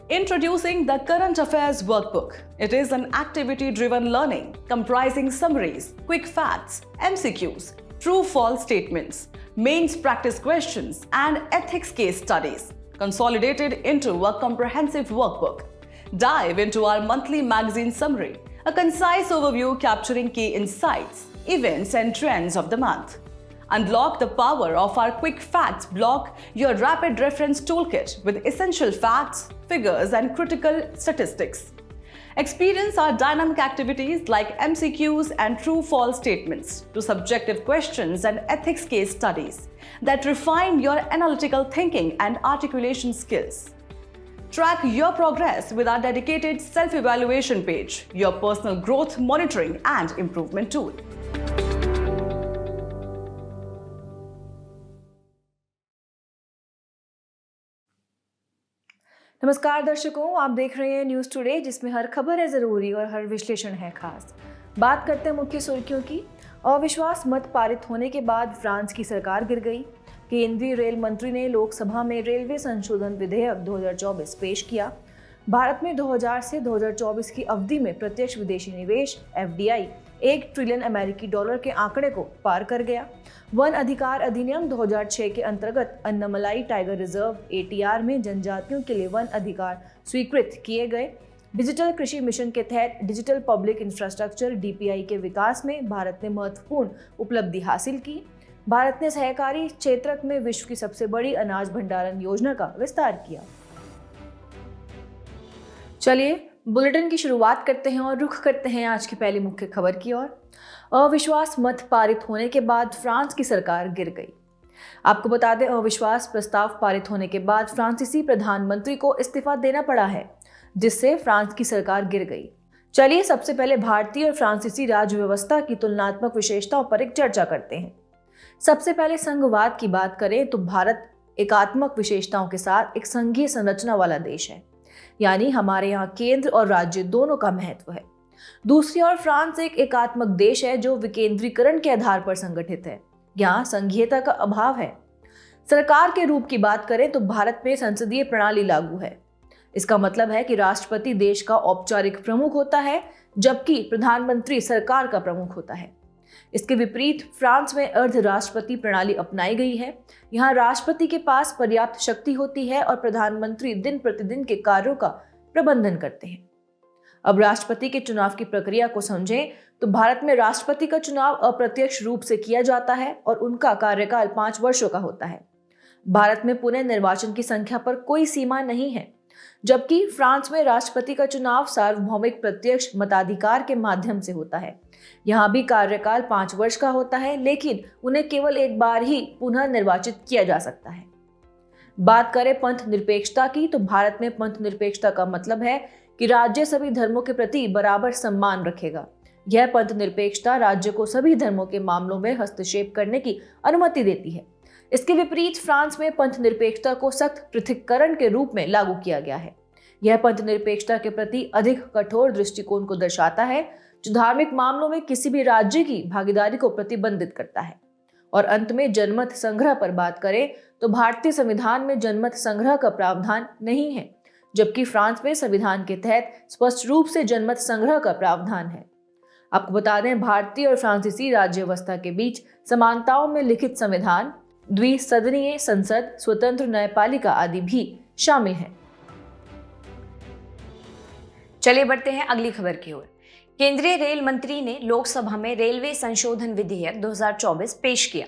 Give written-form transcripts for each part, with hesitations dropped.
Introducing the Current Affairs Workbook. It is an activity-driven learning comprising summaries, quick facts, MCQs, true-false statements, mains practice questions, and ethics case studies, consolidated into a comprehensive workbook. Dive into our monthly magazine summary, a concise overview capturing key insights, events, and trends of the month. Unlock the power of our Quick Facts block, your rapid reference toolkit with essential facts, figures, and critical statistics. Experience our dynamic activities like MCQs and true-false statements to subjective questions and ethics case studies that refine your analytical thinking and articulation skills. Track your progress with our dedicated self-evaluation page, your personal growth monitoring and improvement tool. नमस्कार दर्शकों, आप देख रहे हैं news today, जिसमें हर खबर है ज़रूरी और हर विश्लेषण है खास। बात करते हैं मुख्य सुर्खियों की। अविश्वास मत पारित होने के बाद फ्रांस की सरकार गिर गई। केंद्रीय रेल मंत्री ने लोकसभा में रेलवे संशोधन विधेयक 2024 पेश किया। भारत में 2000 से 2024 की अवधि में प्रत्यक्ष विदेशी निवेश FDI 1 ट्रिलियन अमेरिकी डॉलर के आंकड़े को पार कर गया। वन अधिकार अधिनियम 2006 के अंतर्गत अन्नामलाई टाइगर रिजर्व ATR में जनजातियों के लिए वन अधिकार स्वीकृत किए गए। डिजिटल कृषि मिशन के तहत डिजिटल पब्लिक इंफ्रास्ट्रक्चर DPI के विकास में भारत ने महत्वपूर्ण उपलब्धि हासिल की। भारत ने सहकारी क्षेत्र में विश्व की सबसे बड़ी अनाज भंडारण योजना का विस्तार किया। चलिए बुलेटिन की शुरुआत करते हैं और रुख करते हैं आज की पहली मुख्य खबर की ओर। अविश्वास मत पारित होने के बाद फ्रांस की सरकार गिर गई। आपको बता दें, अविश्वास प्रस्ताव पारित होने के बाद फ्रांसीसी प्रधानमंत्री को इस्तीफा देना पड़ा है, जिससे फ्रांस की सरकार गिर गई। चलिए सबसे पहले भारतीय और फ्रांसीसी राज्य व्यवस्था की तुलनात्मक विशेषताओं पर एक चर्चा करते हैं। सबसे पहले संघवाद की बात करें तो भारत एकात्मक विशेषताओं के साथ एक संघीय संरचना वाला देश है, यानी हमारे यहाँ केंद्र और राज्य दोनों का महत्व है। दूसरी ओर फ्रांस एक एकात्मक देश है जो विकेंद्रीकरण के आधार पर संगठित है। यहाँ संघीयता का अभाव है। सरकार के रूप की बात करें तो भारत में संसदीय प्रणाली लागू है। इसका मतलब है कि राष्ट्रपति देश का औपचारिक प्रमुख होता है, जबकि प्रधानमंत्री सरकार का प्रमुख होता है। इसके विपरीत फ्रांस में अर्ध राष्ट्रपति प्रणाली अपनाई गई है। यहाँ राष्ट्रपति के पास पर्याप्त शक्ति होती है और प्रधानमंत्री दिन प्रतिदिन के कार्यों का प्रबंधन करते हैं। अब राष्ट्रपति के चुनाव की प्रक्रिया को समझें तो भारत में राष्ट्रपति का चुनाव अप्रत्यक्ष रूप से किया जाता है और उनका कार्यकाल 5 वर्षों का होता है। भारत में पुनः निर्वाचन की संख्या पर कोई सीमा नहीं है, जबकि फ्रांस में राष्ट्रपति का चुनाव सार्वभौमिक प्रत्यक्ष मताधिकार के माध्यम से होता है। यहाँ भी कार्यकाल 5 वर्ष का होता है, लेकिन उन्हें केवल एक बार ही पुनः निर्वाचित किया जा सकता है। बात करें पंथ निरपेक्षता की तो भारत में पंथ निरपेक्षता का मतलब है कि राज्य सभी धर्मों के प्रति बराबर सम्मान रखेगा। यह पंथ निरपेक्षता राज्य को सभी धर्मों के मामलों में हस्तक्षेप करने की अनुमति देती है। इसके विपरीत फ्रांस में पंथ निरपेक्षता को सख्त पृथक्करण के रूप में लागू किया गया है। यह पंथ निरपेक्षता के प्रति अधिक कठोर दृष्टिकोण को दर्शाता है, जो धार्मिक मामलों में किसी भी राज्य की भागीदारी को प्रतिबंधित करता है। और अंत में जनमत संग्रह पर बात करें तो भारतीय संविधान में जनमत संग्रह का प्रावधान नहीं है, जबकि फ्रांस में संविधान के तहत स्पष्ट रूप से जनमत संग्रह का प्रावधान है। आपको बता दें, भारतीय और फ्रांसीसी राज्य व्यवस्था के बीच समानताओं में लिखित संविधान, द्विसदनीय संसद, स्वतंत्र न्यायपालिका आदि भी शामिल हैं। चलिए बढ़ते हैं अगली खबर की ओर। केंद्रीय रेल मंत्री ने लोकसभा में रेलवे संशोधन विधेयक 2024 पेश किया।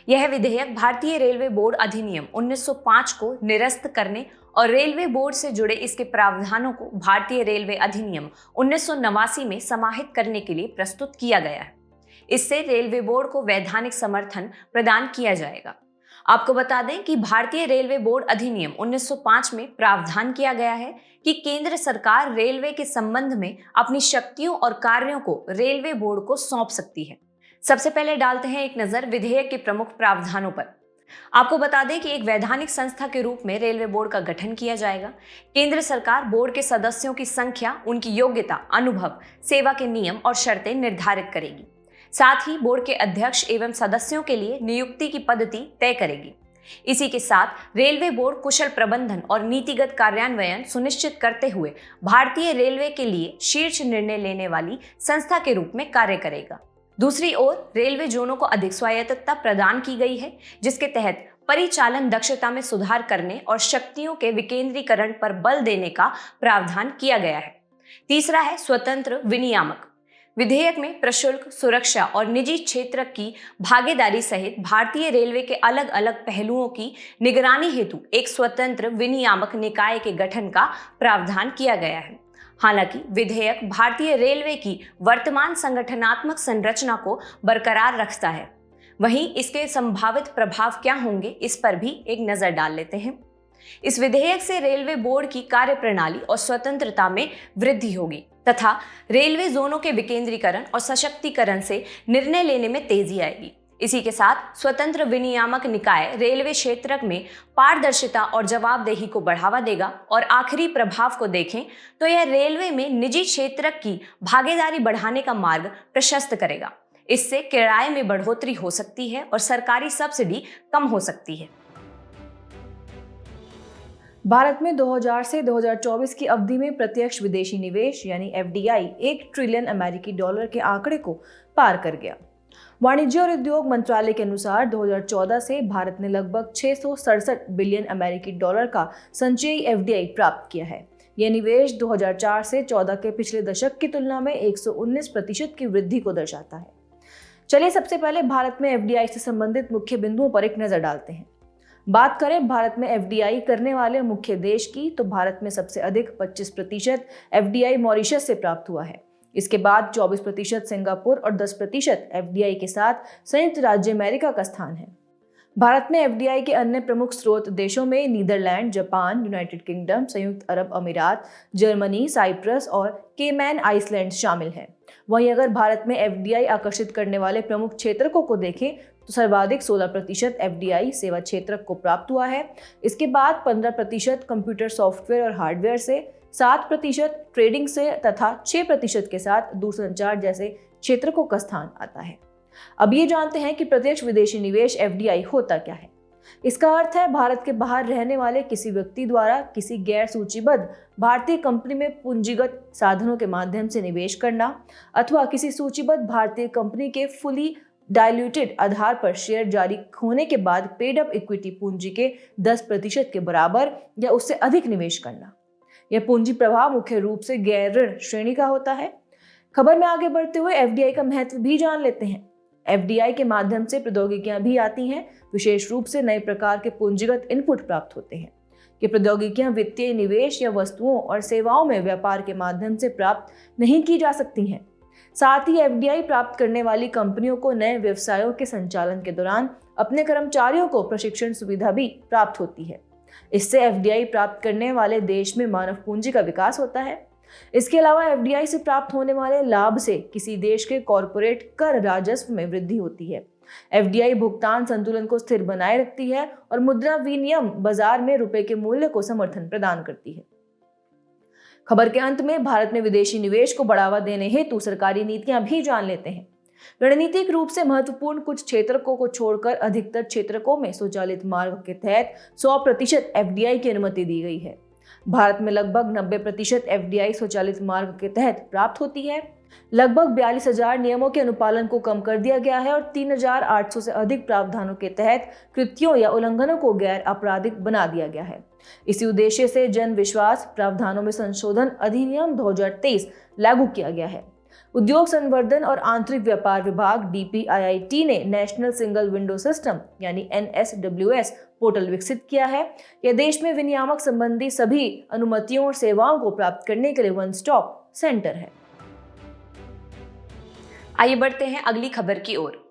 यह विधेयक भारतीय रेलवे बोर्ड अधिनियम 1905 को निरस्त करने और रेलवे बोर्ड से जुड़े इसके प्रावधानों को भारतीय रेलवे अधिनियम 1989 में समाहित करने के लिए प्रस्तुत किया गया है। इससे रेलवे बोर्ड को वैधानिक समर्थन प्रदान किया जाएगा। आपको बता दें कि भारतीय रेलवे बोर्ड अधिनियम 1905 में प्रावधान किया गया है कि केंद्र सरकार रेलवे के संबंध में अपनी शक्तियों और कार्यों को रेलवे बोर्ड को सौंप सकती है। सबसे पहले डालते हैं एक नजर विधेयक के प्रमुख प्रावधानों पर। आपको बता दें कि एक वैधानिक संस्था के रूप में रेलवे बोर्ड का गठन किया जाएगा। केंद्र सरकार बोर्ड के सदस्यों की संख्या, उनकी योग्यता, अनुभव, सेवा के नियम और शर्तें निर्धारित करेगी। साथ ही बोर्ड के अध्यक्ष एवं सदस्यों के लिए नियुक्ति की पद्धति तय करेगी। इसी के साथ रेलवे बोर्ड कुशल प्रबंधन और नीतिगत कार्यान्वयन सुनिश्चित करते हुए भारतीय रेलवे के लिए शीर्ष निर्णय लेने वाली संस्था के रूप में कार्य करेगा। दूसरी ओर रेलवे जोनों को अधिक स्वायत्तता प्रदान की गई है, जिसके तहत परिचालन दक्षता में सुधार करने और शक्तियों के विकेंद्रीकरण पर बल देने का प्रावधान किया गया है। तीसरा है स्वतंत्र विनियामक। विधेयक में प्रशुल्क, सुरक्षा और निजी क्षेत्र की भागीदारी सहित भारतीय रेलवे के अलग अलग पहलुओं की निगरानी हेतु एक स्वतंत्र विनियामक निकाय के गठन का प्रावधान किया गया है। हालांकि विधेयक भारतीय रेलवे की वर्तमान संगठनात्मक संरचना को बरकरार रखता है। वहीं इसके संभावित प्रभाव क्या होंगे, इस पर भी एक नजर डाल लेते हैं। इस विधेयक से रेलवे बोर्ड की कार्यप्रणाली और स्वतंत्रता में वृद्धि होगी तथा रेलवे जोनों के विकेंद्रीकरण और सशक्तिकरण से निर्णय लेने में तेजी आएगी। इसी के साथ स्वतंत्र विनियामक निकाय रेलवे क्षेत्र में पारदर्शिता और जवाबदेही को बढ़ावा देगा। और आखिरी प्रभाव को देखें तो यह रेलवे में निजी क्षेत्र की भागीदारी बढ़ाने का मार्ग प्रशस्त करेगा। इससे किराए में बढ़ोतरी हो सकती है और सरकारी सब्सिडी कम हो सकती है। भारत में 2000 से 2024 की अवधि में प्रत्यक्ष विदेशी निवेश यानी FDI 1 ट्रिलियन अमेरिकी डॉलर के आंकड़े को पार कर गया। वाणिज्य और उद्योग मंत्रालय के अनुसार 2014 से भारत ने लगभग 667 बिलियन अमेरिकी डॉलर का संचयी FDI प्राप्त किया है। यह निवेश 2004 से 14 के पिछले दशक की तुलना में 119% की वृद्धि को दर्शाता है। चलिए सबसे पहले भारत में FDI से संबंधित मुख्य बिंदुओं पर एक नजर डालते हैं। बात करें भारत में FDI करने वाले मुख्य देश की, तो भारत में सबसे अधिक 25% FDI मॉरिशस से प्राप्त हुआ है। इसके बाद 24% सिंगापुर और 10% FDI के साथ संयुक्त राज्य अमेरिका का स्थान है। भारत में FDI के अन्य प्रमुख स्रोत देशों में नीदरलैंड, जापान, यूनाइटेड किंगडम, संयुक्त अरब अमीरात, जर्मनी, साइप्रस और केमैन आइसलैंड शामिल हैं। वहीं अगर भारत में FDI आकर्षित करने वाले प्रमुख क्षेत्रकों को देखें तो सर्वाधिक 16% FDI सेवा क्षेत्र को प्राप्त हुआ है। इसके बाद 15% कंप्यूटर सॉफ्टवेयर और हार्डवेयर से, 7% ट्रेडिंग से तथा 6% के साथ दूरसंचार जैसे क्षेत्रकों का स्थान आता है। अब ये जानते हैं कि प्रत्यक्ष विदेशी निवेश FDI होता क्या है। इसका अर्थ है भारत के बाहर रहने वाले किसी व्यक्ति द्वारा किसी गैर सूचीबद्ध भारतीय कंपनी में पूंजीगत साधनों के माध्यम से निवेश करना अथवा किसी सूचीबद्ध भारतीय कंपनी के फुली डाइल्यूटेड आधार पर शेयर जारी होने के बाद पेड अप इक्विटी पूंजी के 10% के बराबर या उससे अधिक निवेश करना। यह पूंजी प्रवाह मुख्य रूप से गैर ऋण श्रेणी का होता है। खबर में आगे बढ़ते हुए FDI का महत्व भी जान लेते हैं। FDI के माध्यम से प्रौद्योगिकियां भी आती हैं, विशेष रूप से नए प्रकार के पूंजीगत इनपुट प्राप्त होते हैं। ये प्रौद्योगिकियां वित्तीय निवेश या वस्तुओं और सेवाओं में व्यापार के माध्यम से प्राप्त नहीं की जा सकती हैं। साथ ही FDI प्राप्त करने वाली कंपनियों को नए व्यवसायों के संचालन के दौरान अपने कर्मचारियों को प्रशिक्षण सुविधा भी प्राप्त होती है। इससे FDI प्राप्त करने वाले देश में मानव पूंजी का विकास होता है। इसके अलावा FDI से प्राप्त होने वाले लाभ से किसी देश के कॉरपोरेट कर राजस्व में वृद्धि होती है। FDI भुगतान संतुलन को स्थिर बनाए रखती है और मुद्रा विनिमय बाजार में रुपए के मूल्य को समर्थन प्रदान करती है। खबर के अंत में भारत में विदेशी निवेश को बढ़ावा देने हेतु सरकारी नीतियां भी जान लेते हैं। रणनीतिक रूप से महत्वपूर्ण कुछ क्षेत्रकों को छोड़कर अधिकतर क्षेत्रकों में स्वचालित मार्ग के तहत 100% FDI की अनुमति दी गई है। भारत में लगभग 90% FDI स्वचालित मार्ग के तहत प्राप्त होती है। लगभग 42,000 नियमों के अनुपालन को कम कर दिया गया है और 3,800 से अधिक प्रावधानों के तहत कृत्यों या उल्लंघनों को गैर आपराधिक बना दिया गया है। इसी उद्देश्य से जन विश्वास प्रावधानों में संशोधन अधिनियम 2023 लागू किया गया है। उद्योग संवर्धन और आंतरिक व्यापार विभाग DPIIT ने नेशनल सिंगल विंडो सिस्टम यानी NSWS पोर्टल विकसित किया है। यह देश में विनियामक संबंधी सभी अनुमतियों और सेवाओं को प्राप्त करने के लिए वन स्टॉप सेंटर है। आइए बढ़ते हैं अगली खबर की ओर।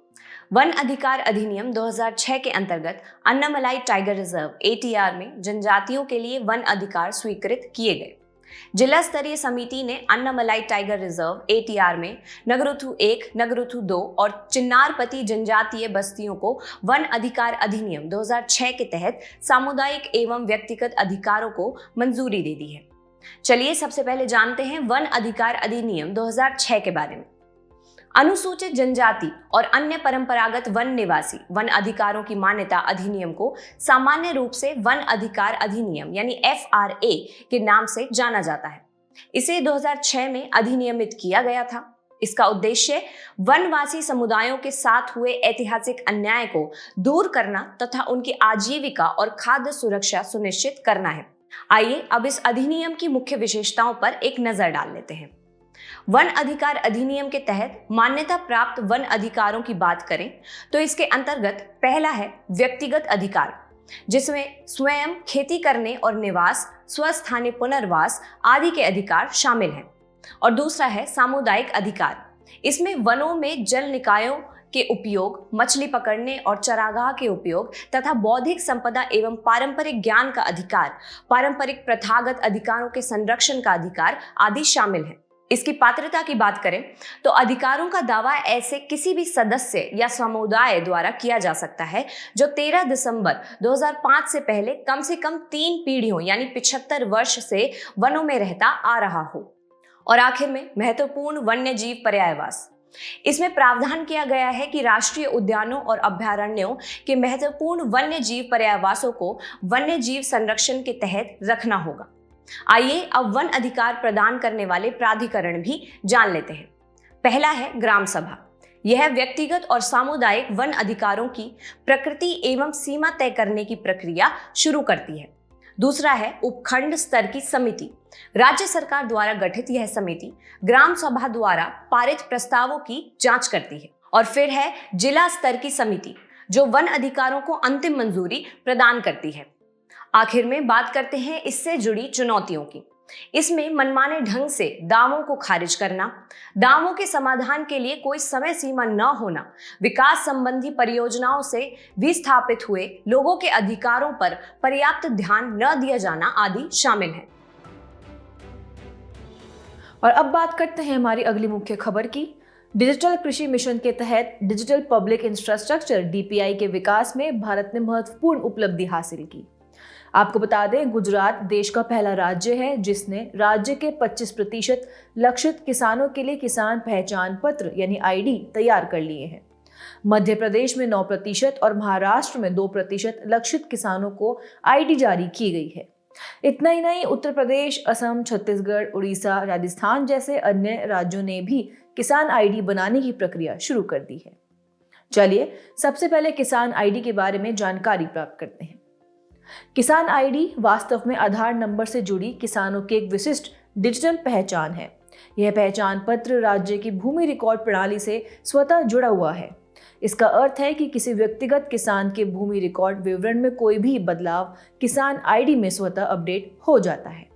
वन अधिकार अधिनियम 2006 के अंतर्गत अन्नामलाई टाइगर रिजर्व ATR में जनजातियों के लिए वन अधिकार स्वीकृत किए गए। जिला स्तरीय समिति ने अन्नामलाई टाइगर रिजर्व ATR में नगरुथु 1, नगरुथु 2 और चिन्नारपति जनजातीय बस्तियों को वन अधिकार अधिनियम 2006 के तहत सामुदायिक एवं व्यक्तिगत अधिकारों को मंजूरी दे दी है। चलिए सबसे पहले जानते हैं वन अधिकार अधिनियम 2006 के बारे में। अनुसूचित जनजाति और अन्य परंपरागत वन निवासी वन अधिकारों की मान्यता अधिनियम को सामान्य रूप से वन अधिकार अधिनियम यानी FRA के नाम से जाना जाता है। इसे 2006 में अधिनियमित किया गया था। इसका उद्देश्य वनवासी समुदायों के साथ हुए ऐतिहासिक अन्याय को दूर करना तथा उनकी आजीविका और खाद्य सुरक्षा सुनिश्चित करना है। आइए अब इस अधिनियम की मुख्य विशेषताओं पर एक नजर डाल लेते हैं। वन अधिकार अधिनियम के तहत मान्यता प्राप्त वन अधिकारों की बात करें तो इसके अंतर्गत पहला है व्यक्तिगत अधिकार, जिसमें स्वयं खेती करने और निवास, स्वस्थानीय पुनर्वास आदि के अधिकार शामिल हैं। और दूसरा है सामुदायिक अधिकार। इसमें वनों में जल निकायों के उपयोग, मछली पकड़ने और चरागाह के उपयोग तथा बौद्धिक संपदा एवं पारंपरिक ज्ञान का अधिकार, पारंपरिक प्रथागत अधिकारों के संरक्षण का अधिकार आदि शामिल हैं। इसकी पात्रता की बात करें तो अधिकारों का दावा ऐसे किसी भी सदस्य या समुदाय द्वारा किया जा सकता है जो 13 दिसंबर 2005 से पहले कम से कम 3 पीढ़ियों यानी 75 वर्ष से वनों में रहता आ रहा हो। और आखिर में महत्वपूर्ण वन्य जीव पर्यायवास। इसमें प्रावधान किया गया है कि राष्ट्रीय उद्यानों और अभयारण्यों के महत्वपूर्ण वन्य जीव पर्यायवासों को वन्य जीव संरक्षण के तहत रखना होगा। आइए अब वन अधिकार प्रदान करने वाले प्राधिकरण भी जान लेते हैं। पहला है ग्राम सभा। यह व्यक्तिगत और सामुदायिक वन अधिकारों की प्रकृति एवं सीमा तय करने की प्रक्रिया शुरू करती है। दूसरा है उपखंड स्तर की समिति। राज्य सरकार द्वारा गठित यह समिति ग्राम सभा द्वारा पारित प्रस्तावों की जांच करती है। और फिर है जिला स्तर की समिति, जो वन अधिकारों को अंतिम मंजूरी प्रदान करती है। आखिर में बात करते हैं इससे जुड़ी चुनौतियों की। इसमें मनमाने ढंग से दावों को खारिज करना, दावों के समाधान के लिए कोई समय सीमा न होना, विकास संबंधी परियोजनाओं से विस्थापित हुए लोगों के अधिकारों पर पर्याप्त ध्यान न दिया जाना आदि शामिल है। और अब बात करते हैं हमारी अगली मुख्य खबर की। डिजिटल कृषि मिशन के तहत डिजिटल पब्लिक इंफ्रास्ट्रक्चर DPI के विकास में भारत ने महत्वपूर्ण उपलब्धि हासिल की। आपको बता दें, गुजरात देश का पहला राज्य है जिसने राज्य के 25% लक्षित किसानों के लिए किसान पहचान पत्र यानी ID तैयार कर लिए हैं। मध्य प्रदेश में 9% और महाराष्ट्र में 2% लक्षित किसानों को ID जारी की गई है। इतना ही नहीं, उत्तर प्रदेश, असम, छत्तीसगढ़, उड़ीसा, राजस्थान जैसे अन्य राज्यों ने भी किसान ID बनाने की प्रक्रिया शुरू कर दी है। चलिए सबसे पहले किसान ID के बारे में जानकारी प्राप्त करते हैं। किसान ID वास्तव में आधार नंबर से जुड़ी किसानों की एक विशिष्ट डिजिटल पहचान है। यह पहचान पत्र राज्य की भूमि रिकॉर्ड प्रणाली से स्वतः जुड़ा हुआ है। इसका अर्थ है कि किसी व्यक्तिगत किसान के भूमि रिकॉर्ड विवरण में कोई भी बदलाव किसान ID में स्वतः अपडेट हो जाता है।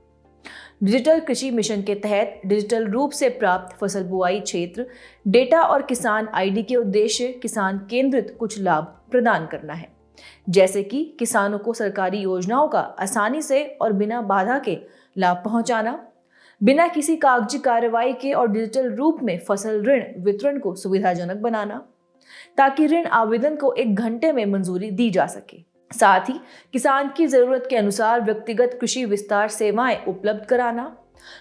डिजिटल कृषि मिशन के तहत डिजिटल रूप से प्राप्त फसल बुआई क्षेत्र डेटा और किसान ID के उद्देश्य किसान केंद्रित कुछ लाभ प्रदान करना है, जैसे कि किसानों को सरकारी योजनाओं का आसानी से और बिना बाधा के लाभ पहुंचाना, बिना किसी कागजी कार्रवाई के और डिजिटल रूप में फसल ऋण वितरण को सुविधाजनक बनाना, ताकि ऋण आवेदन को 1 घंटे में मंजूरी दी जा सके। साथ ही किसान की जरूरत के अनुसार व्यक्तिगत कृषि विस्तार सेवाएं उपलब्ध कराना,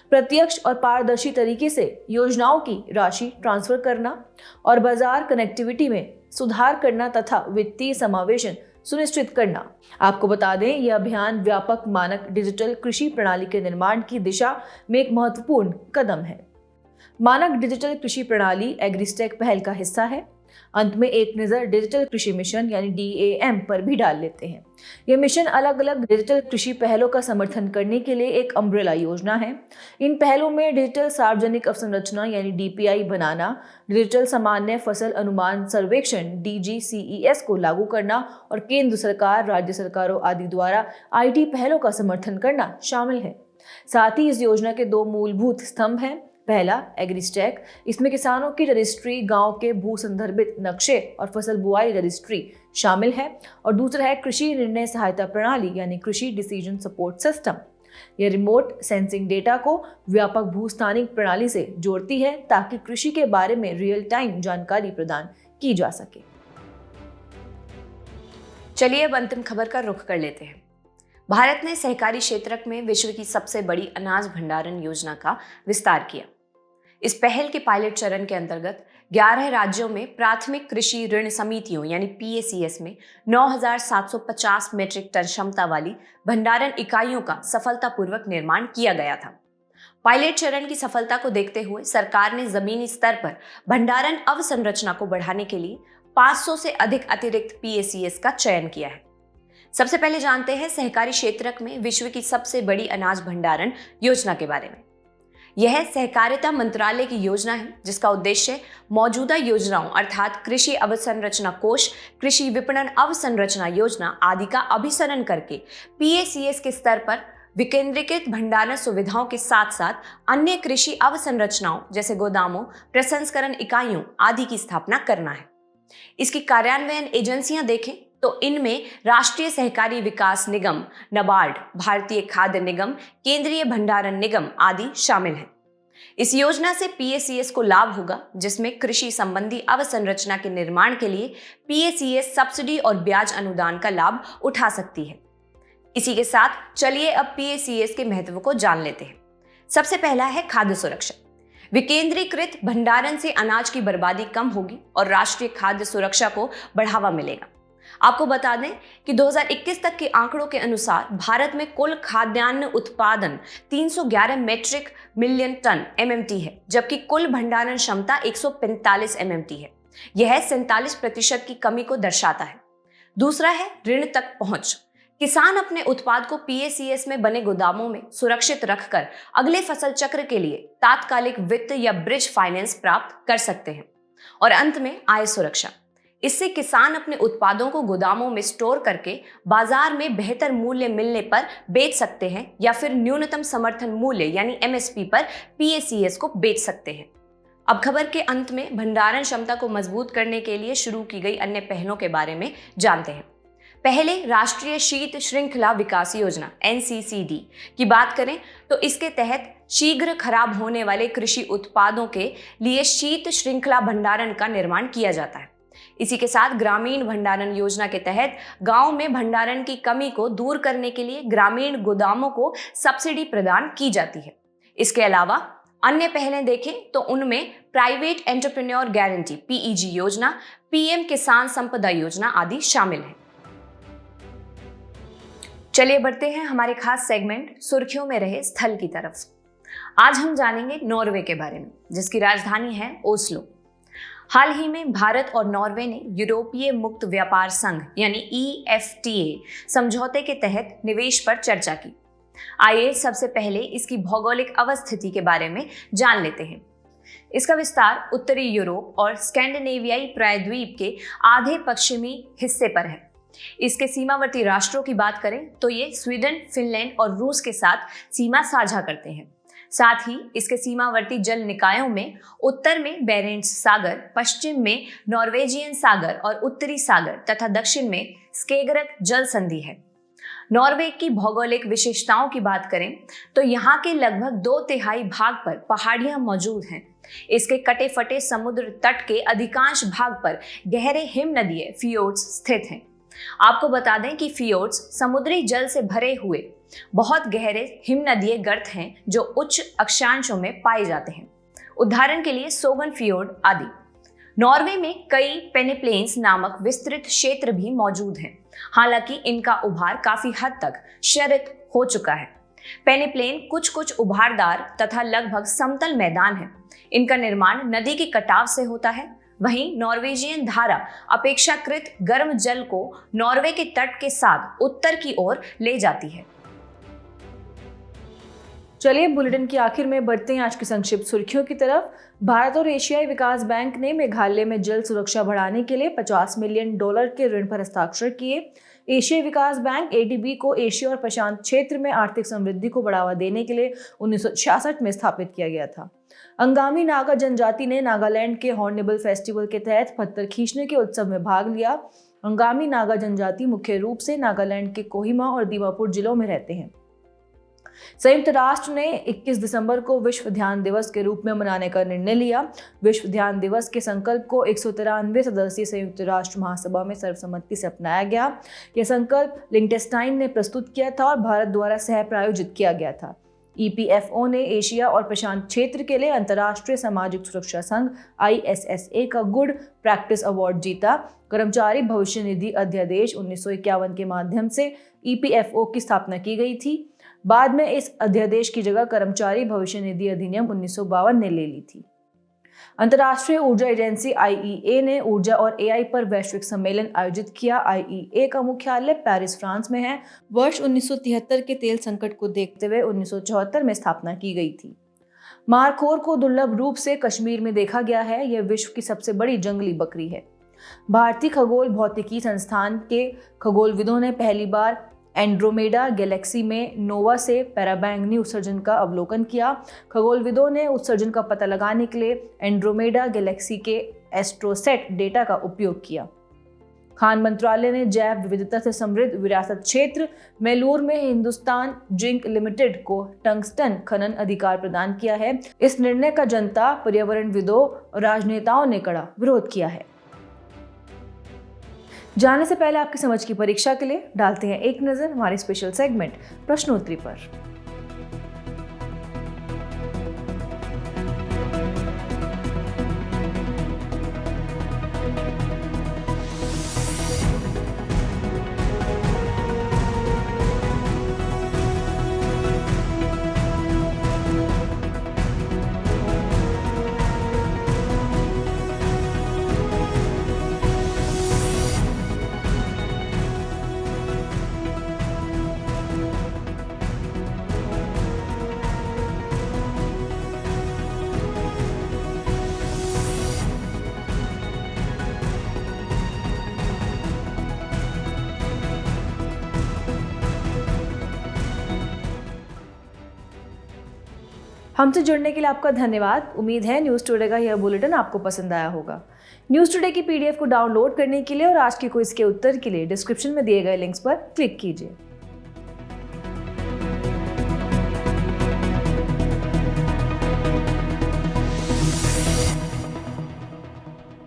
प्रत्यक्ष और पारदर्शी तरीके से योजनाओं की राशि ट्रांसफर करना और बाजार कनेक्टिविटी में सुधार करना तथा वित्तीय समावेशन सुनिश्चित करना। आपको बता दें, यह अभियान व्यापक मानक डिजिटल कृषि प्रणाली के निर्माण की दिशा में एक महत्वपूर्ण कदम है। मानक डिजिटल कृषि प्रणाली एग्रीस्टेक पहल का हिस्सा है। अंत में एक नज़र डिजिटल कृषि मिशन यानी DAM पर भी डाल लेते हैं। यह मिशन अलग अलग डिजिटल कृषि पहलों का समर्थन करने के लिए एक अम्ब्रेला योजना है। इन पहलों में डिजिटल सार्वजनिक अवसंरचना यानी DPI बनाना, डिजिटल सामान्य फसल अनुमान सर्वेक्षण DGCES को लागू करना और केंद्र सरकार, राज्य सरकारों आदि द्वारा IT पहलों का समर्थन करना शामिल है। साथ ही इस योजना के 2 मूलभूत स्तंभ हैं। पहला एग्रीस्टैक, इसमें किसानों की रजिस्ट्री, गांव के भू संदर्भित नक्शे और फसल बुआई रजिस्ट्री शामिल है। और दूसरा है कृषि निर्णय सहायता प्रणाली यानी कृषि डिसीजन सपोर्ट सिस्टम। यह रिमोट सेंसिंग डेटा को व्यापक भूस्थानिक प्रणाली से जोड़ती है ताकि कृषि के बारे में रियल टाइम जानकारी प्रदान की जा सके। चलिए अब अंतिम खबर का रुख कर लेते हैं। भारत ने सहकारी क्षेत्र में विश्व की सबसे बड़ी अनाज भंडारण योजना का विस्तार किया। इस पहल के पायलट चरण के अंतर्गत 11 राज्यों में प्राथमिक कृषि ऋण समितियों यानी PACS में 9,750 मीट्रिक टन क्षमता वाली भंडारण इकाइयों का सफलतापूर्वक निर्माण किया गया था। पायलट चरण की सफलता को देखते हुए सरकार ने जमीनी स्तर पर भंडारण अवसंरचना को बढ़ाने के लिए 500 से अधिक अतिरिक्त PACS का चयन किया है। सबसे पहले जानते हैं सहकारी क्षेत्र में विश्व की सबसे बड़ी अनाज भंडारण योजना के बारे में। यह सहकारिता मंत्रालय की योजना है जिसका उद्देश्य मौजूदा योजनाओं अर्थात कृषि अवसंरचना कोष, कृषि विपणन अवसंरचना योजना आदि का अभिसरण करके PACS के स्तर पर विकेंद्रीकृत भंडारण सुविधाओं के साथ साथ अन्य कृषि अवसंरचनाओं जैसे गोदामों, प्रसंस्करण इकाइयों आदि की स्थापना करना है। इसकी कार्यान्वयन एजेंसियां देखें तो इनमें राष्ट्रीय सहकारी विकास निगम, नाबार्ड, भारतीय खाद्य निगम, केंद्रीय भंडारण निगम आदि शामिल हैं। इस योजना से PACS को लाभ होगा जिसमें कृषि संबंधी अवसंरचना के निर्माण के लिए PACS सब्सिडी और ब्याज अनुदान का लाभ उठा सकती है। इसी के साथ चलिए अब PACS के महत्व को जान लेते हैं। सबसे पहला है खाद्य सुरक्षा। विकेंद्रीकृत भंडारण से अनाज की बर्बादी कम होगी और राष्ट्रीय खाद्य सुरक्षा को बढ़ावा मिलेगा। आपको बता दें कि 2021 तक के आंकड़ों के अनुसार भारत में कुल खाद्यान्न उत्पादन 311 मीट्रिक मिलियन टन MMT है, जबकि कुल भंडारण क्षमता 145 MMT है। यह 47% की कमी को दर्शाता है। दूसरा है ऋण तक पहुंच। किसान अपने उत्पाद को PACS में बने गोदामों में सुरक्षित रखकर अगले फसल चक्र के लिए तात्कालिक वित्त या ब्रिज फाइनेंस प्राप्त कर सकते हैं। और अंत में आय सुरक्षा। इससे किसान अपने उत्पादों को गोदामों में स्टोर करके बाजार में बेहतर मूल्य मिलने पर बेच सकते हैं या फिर न्यूनतम समर्थन मूल्य यानी MSP पर PACS को बेच सकते हैं। अब खबर के अंत में भंडारण क्षमता को मजबूत करने के लिए शुरू की गई अन्य पहलों के बारे में जानते हैं। पहले राष्ट्रीय शीत श्रृंखला विकास योजना NCCD की बात करें तो इसके तहत शीघ्र खराब होने वाले कृषि उत्पादों के लिए शीत श्रृंखला भंडारण का निर्माण किया जाता है। इसी के साथ ग्रामीण भंडारण योजना के तहत गांव में भंडारण की कमी को दूर करने के लिए ग्रामीण गोदामों को सब्सिडी प्रदान की जाती है। इसके अलावा अन्य पहलें देखें तो उनमें प्राइवेट एंटरप्रेन्योर गारंटी PEG योजना, PM किसान संपदा योजना आदि शामिल हैं। चलिए बढ़ते हैं हमारे खास सेगमेंट सुर्खियों में रहे स्थल की तरफ। आज हम जानेंगे नॉर्वे के बारे में जिसकी राजधानी है ओस्लो। हाल ही में भारत और नॉर्वे ने यूरोपीय मुक्त व्यापार संघ यानी EFTA समझौते के तहत निवेश पर चर्चा की। आइए सबसे पहले इसकी भौगोलिक अवस्थिति के बारे में जान लेते हैं। इसका विस्तार उत्तरी यूरोप और स्कैंडिनेवियाई प्रायद्वीप के आधे पश्चिमी हिस्से पर है। इसके सीमावर्ती राष्ट्रों की बात करें तो ये स्वीडन, फिनलैंड और रूस के साथ सीमा साझा करते हैं। साथ ही इसके सीमावर्ती जल निकायों में उत्तर में बेरेंट्स सागर, पश्चिम में नॉर्वेजियन सागर और उत्तरी सागर तथा दक्षिण में स्केगरक जल संधि है। नॉर्वे की भौगोलिक विशेषताओं की बात करें तो यहाँ के लगभग 2/3 भाग पर पहाड़ियां मौजूद हैं। इसके कटे फटे समुद्र तट के अधिकांश भाग पर गहरे हिमनदीय फियोर्ड्स स्थित हैं। आपको बता दें कि फियोर्ड्स समुद्री जल से भरे हुए बहुत गहरे हिमनदीय गर्त हैं जो उच्च अक्षांशों में पाए जाते हैं। उदाहरण के लिए सोगन फियोर्ड आदि। नॉर्वे में कई पेनिप्लेन्स नामक विस्तृत क्षेत्र भी मौजूद हैं। हालांकि इनका उभार काफी हद तक क्षरित हो चुका है। पेनिप्लेन कुछ उभारदार तथा लगभग समतल मैदान है। इनका निर्माण नदी के कटाव से होता है। वहीं नॉर्वेजियन धारा अपेक्षाकृत गर्म जल को नॉर्वे के तट के साथ उत्तर की ओर ले जाती है। चलिए बुलेटिन के आखिर में बढ़ते हैं आज की संक्षिप्त सुर्खियों की तरफ। भारत और एशियाई विकास बैंक ने मेघालय में जल सुरक्षा बढ़ाने के लिए $50 मिलियन के ऋण पर हस्ताक्षर किए। एशियाई विकास बैंक ADB को एशिया और प्रशांत क्षेत्र में आर्थिक समृद्धि को बढ़ावा देने के लिए 1966 में स्थापित किया गया था। अंगामी नागा जनजाति ने नागालैंड के हॉर्नबिल फेस्टिवल के तहत पत्थर खींचने के उत्सव में भाग लिया। अंगामी नागा जनजाति मुख्य रूप से नागालैंड के कोहिमा और दीमापुर जिलों में रहते हैं। संयुक्त राष्ट्र ने 21 दिसंबर को विश्व ध्यान दिवस के रूप में मनाने का निर्णय लिया। विश्व ध्यान दिवस के संकल्प को 193 सदस्यीय संयुक्त राष्ट्र महासभा में सर्वसम्मति से अपनाया गया। यह संकल्प लिंकटेस्टाइन ने प्रस्तुत किया था और भारत द्वारा सह प्रायोजित किया गया था। EPFO ने एशिया और प्रशांत क्षेत्र के लिए अंतर्राष्ट्रीय सामाजिक सुरक्षा संघ ISSA का गुड प्रैक्टिस अवार्ड जीता। कर्मचारी भविष्य निधि अध्यादेश 1951 के माध्यम से EPFO की स्थापना की गई थी। बाद में इस अध्यादेश की जगह कर्मचारी भविष्य निधि अधिनियम 1952 ने ले ली थी। अंतर्राष्ट्रीय ऊर्जा एजेंसी IEA ने ऊर्जा और AI पर वैश्विक सम्मेलन आयोजित किया। IEA का मुख्यालय पेरिस, फ्रांस में है। वर्ष 1973 के तेल संकट को देखते हुए 1974 में स्थापना की गई थी। मारखोर को दुर्लभ रूप से कश्मीर में देखा गया है। यह विश्व की सबसे बड़ी जंगली बकरी है। भारतीय खगोल भौतिकी संस्थान के खगोलविदों ने पहली बार एंड्रोमेडा गैलेक्सी में नोवा से पराबैंगनी उत्सर्जन का अवलोकन किया। खगोलविदों ने उत्सर्जन का पता लगाने के लिए एंड्रोमेडा गैलेक्सी के एस्ट्रोसेट डेटा का उपयोग किया। खान मंत्रालय ने जैव विविधता से समृद्ध विरासत क्षेत्र मेलूर में हिंदुस्तान जिंक लिमिटेड को टंगस्टन खनन अधिकार प्रदान किया है। इस निर्णय का जनता, पर्यावरणविदों और राजनेताओं ने कड़ा विरोध किया है। जाने से पहले आपकी समझ की परीक्षा के लिए डालते हैं एक नजर हमारे स्पेशल सेगमेंट प्रश्नोत्तरी पर। हमसे जुड़ने के लिए आपका धन्यवाद। उम्मीद है न्यूज़ टुडे का यह बुलेटिन आपको पसंद आया होगा। न्यूज़ टुडे की PDF को डाउनलोड करने के लिए और आज की क्विज के उत्तर के लिए डिस्क्रिप्शन में दिए गए लिंक्स पर क्लिक कीजिए।